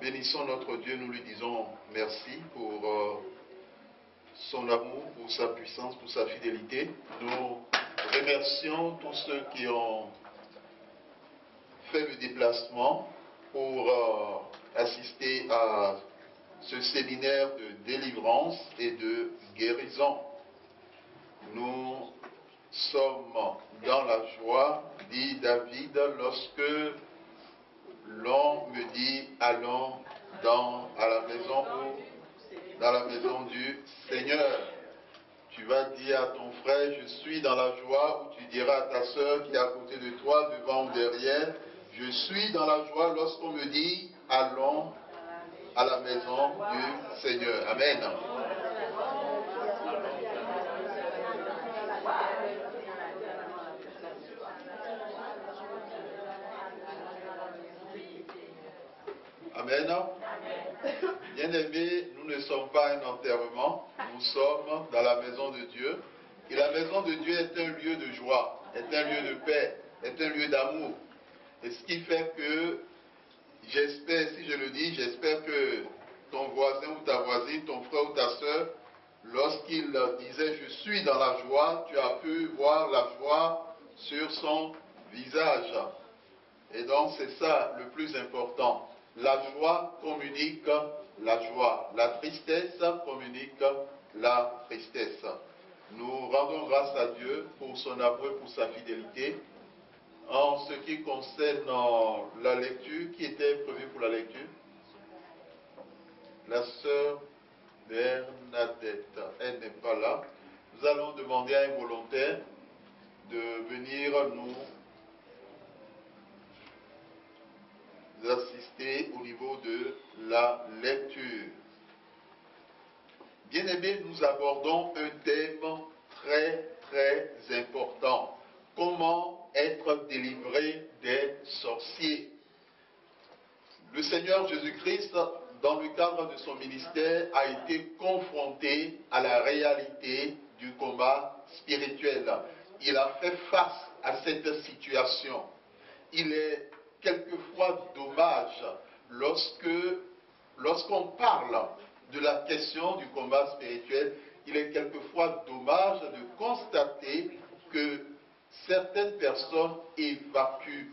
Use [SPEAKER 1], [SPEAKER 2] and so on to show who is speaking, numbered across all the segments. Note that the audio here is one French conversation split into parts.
[SPEAKER 1] Bénissons notre Dieu, nous lui disons merci pour son amour, pour sa puissance, pour sa fidélité. Nous remercions tous ceux qui ont fait le déplacement pour assister à ce séminaire de délivrance et de guérison. Nous sommes dans la joie, dit David, lorsque l'on me dit allons dans la maison du Seigneur. Tu vas dire à ton frère, je suis dans la joie, ou tu diras à ta soeur qui est à côté de toi, devant ou derrière, je suis dans la joie lorsqu'on me dit allons à la maison du Seigneur. Amen. Amen. Bien-aimés, nous ne sommes pas un enterrement, nous sommes dans la maison de Dieu. Et la maison de Dieu est un lieu de joie, est un lieu de paix, est un lieu d'amour. Et ce qui fait que, j'espère, si je le dis, j'espère que ton voisin ou ta voisine, ton frère ou ta soeur, lorsqu'il disait « je suis dans la joie », tu as pu voir la joie sur son visage. Et donc c'est ça le plus important. La joie communique la joie. La tristesse communique la tristesse. Nous rendons grâce à Dieu pour son amour et pour sa fidélité. En ce qui concerne la lecture, qui était prévu pour la lecture? La sœur Bernadette, elle n'est pas là. Nous allons demander à un volontaire de venir nous assister au niveau de la lecture. Bien-aimés, nous abordons un thème très important. Comment être délivré des sorciers? Le Seigneur Jésus-Christ, dans le cadre de son ministère, a été confronté à la réalité du combat spirituel. Il a fait face à cette situation. Il est quelquefois dommage lorsqu'on parle de la question du combat spirituel, il est quelquefois dommage de constater que certaines personnes évacuent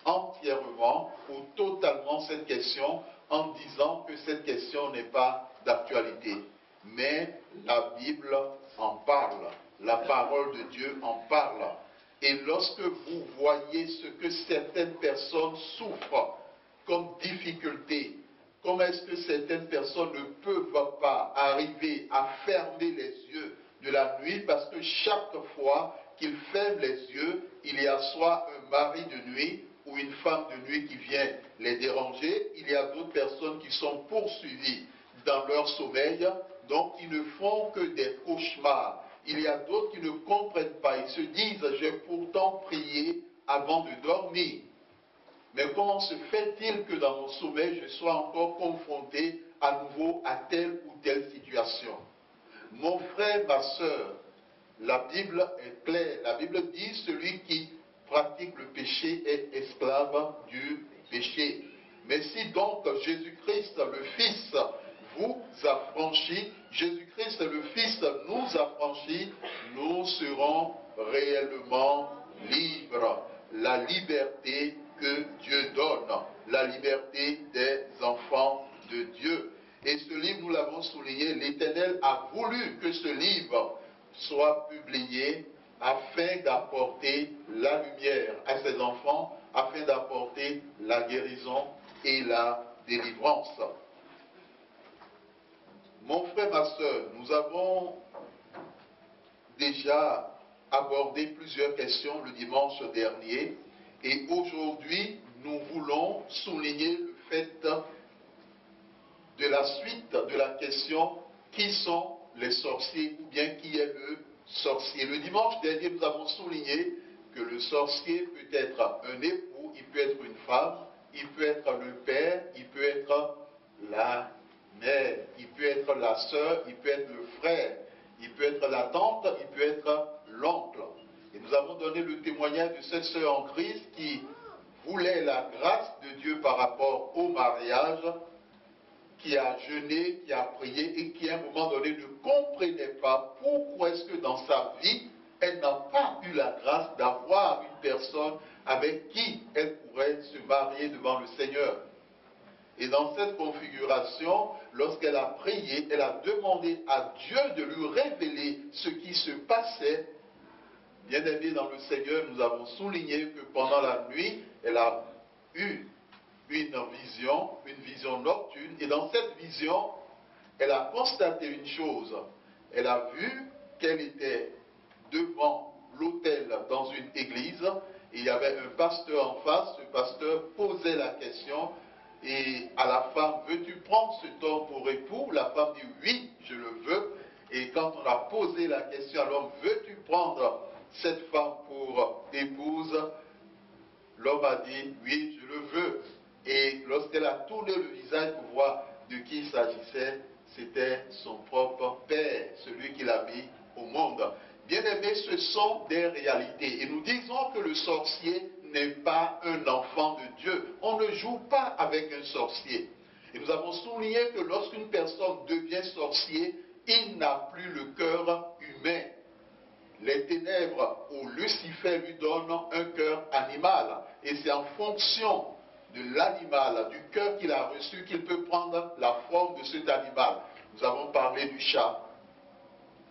[SPEAKER 1] entièrement ou totalement cette question en disant que cette question n'est pas d'actualité. Mais la Bible en parle, la parole de Dieu en parle. Et lorsque vous voyez ce que certaines personnes souffrent comme difficulté, comment est-ce que certaines personnes ne peuvent pas arriver à fermer les yeux de la nuit, parce que chaque fois qu'ils ferment les yeux, il y a soit un mari de nuit ou une femme de nuit qui vient les déranger. Il y a d'autres personnes qui sont poursuivies dans leur sommeil, donc ils ne font que des cauchemars. Il y a d'autres qui ne comprennent pas. Ils se disent, j'ai pourtant prié avant de dormir. Mais comment se fait-il que dans mon sommeil, je sois encore confronté à nouveau à telle ou telle situation? Mon frère, ma soeur, la Bible est claire. La Bible dit, celui qui pratique le péché est esclave du péché. Mais si donc Jésus-Christ, le Fils, vous affranchit, Jésus-Christ, le Fils, nous affranchit, nous serons réellement libres. La liberté que Dieu donne, la liberté des enfants de Dieu. Et ce livre, nous l'avons souligné, l'Éternel a voulu que ce livre soit publié afin d'apporter la lumière à ses enfants, afin d'apporter la guérison et la délivrance. Mon frère, ma soeur, nous avons déjà abordé plusieurs questions le dimanche dernier et aujourd'hui, nous voulons souligner le fait de la suite de la question qui sont les sorciers ou bien qui est le sorcier. Le dimanche dernier, nous avons souligné que le sorcier peut être un époux, il peut être une femme, il peut être le père, il peut être la mère, il peut être la sœur, il peut être le frère, il peut être la tante, il peut être l'oncle. Et nous avons donné le témoignage de cette sœur en Christ qui voulait la grâce de Dieu par rapport au mariage, qui a jeûné, qui a prié et qui à un moment donné ne comprenait pas pourquoi est-ce que dans sa vie, elle n'a pas eu la grâce d'avoir une personne avec qui elle pourrait se marier devant le Seigneur. Et dans cette configuration, lorsqu'elle a prié, elle a demandé à Dieu de lui révéler ce qui se passait. Bien aimé dans le Seigneur, nous avons souligné que pendant la nuit, elle a eu une vision nocturne. Et dans cette vision, elle a constaté une chose. Elle a vu qu'elle était devant l'autel dans une église. Et il y avait un pasteur en face. Ce pasteur posait la question. Et à la femme, veux-tu prendre cet homme pour époux? La femme dit, oui, je le veux. Et quand on a posé la question à l'homme, veux-tu prendre cette femme pour épouse? L'homme a dit, oui, je le veux. Et lorsqu'elle a tourné le visage pour voir de qui il s'agissait, c'était son propre père, celui qui l'a mis au monde. Bien aimé, ce sont des réalités. Et nous disons que le sorcier n'est pas un enfant de Dieu. On ne joue pas avec un sorcier. Et nous avons souligné que lorsqu'une personne devient sorcier, il n'a plus le cœur humain. Les ténèbres où Lucifer lui donne un cœur animal. Et c'est en fonction de l'animal, du cœur qu'il a reçu, qu'il peut prendre la forme de cet animal. Nous avons parlé du chat,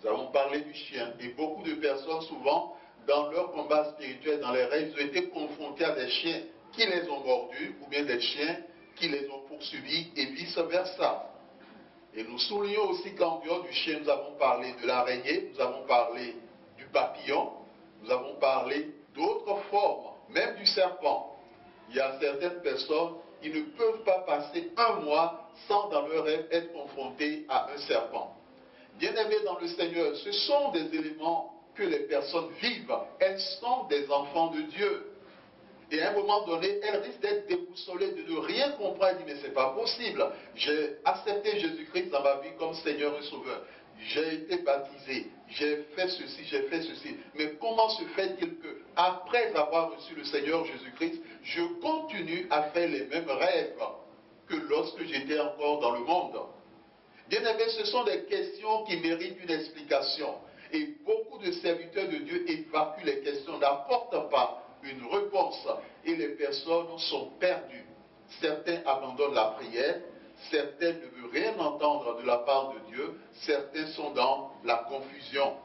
[SPEAKER 1] nous avons parlé du chien. Et beaucoup de personnes, souvent, dans leur combat spirituel, dans les rêves, ils ont été confrontés à des chiens qui les ont mordus, ou bien des chiens qui les ont poursuivis, et vice-versa. Et nous soulignons aussi qu'en dehors du chien, nous avons parlé de l'araignée, nous avons parlé du papillon, nous avons parlé d'autres formes, même du serpent. Il y a certaines personnes qui ne peuvent pas passer un mois sans dans leur rêve être confrontés à un serpent. Bien-aimés dans le Seigneur, ce sont des éléments que les personnes vivent. Elles sont des enfants de Dieu. Et à un moment donné, elles risquent d'être déboussolées, de ne rien comprendre. Elles disent, mais c'est pas possible. J'ai accepté Jésus-Christ dans ma vie comme Seigneur et Sauveur. J'ai été baptisé, j'ai fait ceci, j'ai fait ceci. Mais comment se fait-il que, après avoir reçu le Seigneur Jésus-Christ, je continue à faire les mêmes rêves que lorsque j'étais encore dans le monde? Bien-aimés, ce sont des questions qui méritent une explication. Et beaucoup de serviteurs de Dieu évacuent les questions, n'apportent pas une réponse. Et les personnes sont perdues. Certains abandonnent la prière, certains ne veulent rien entendre de la part de Dieu, certains sont dans la confusion.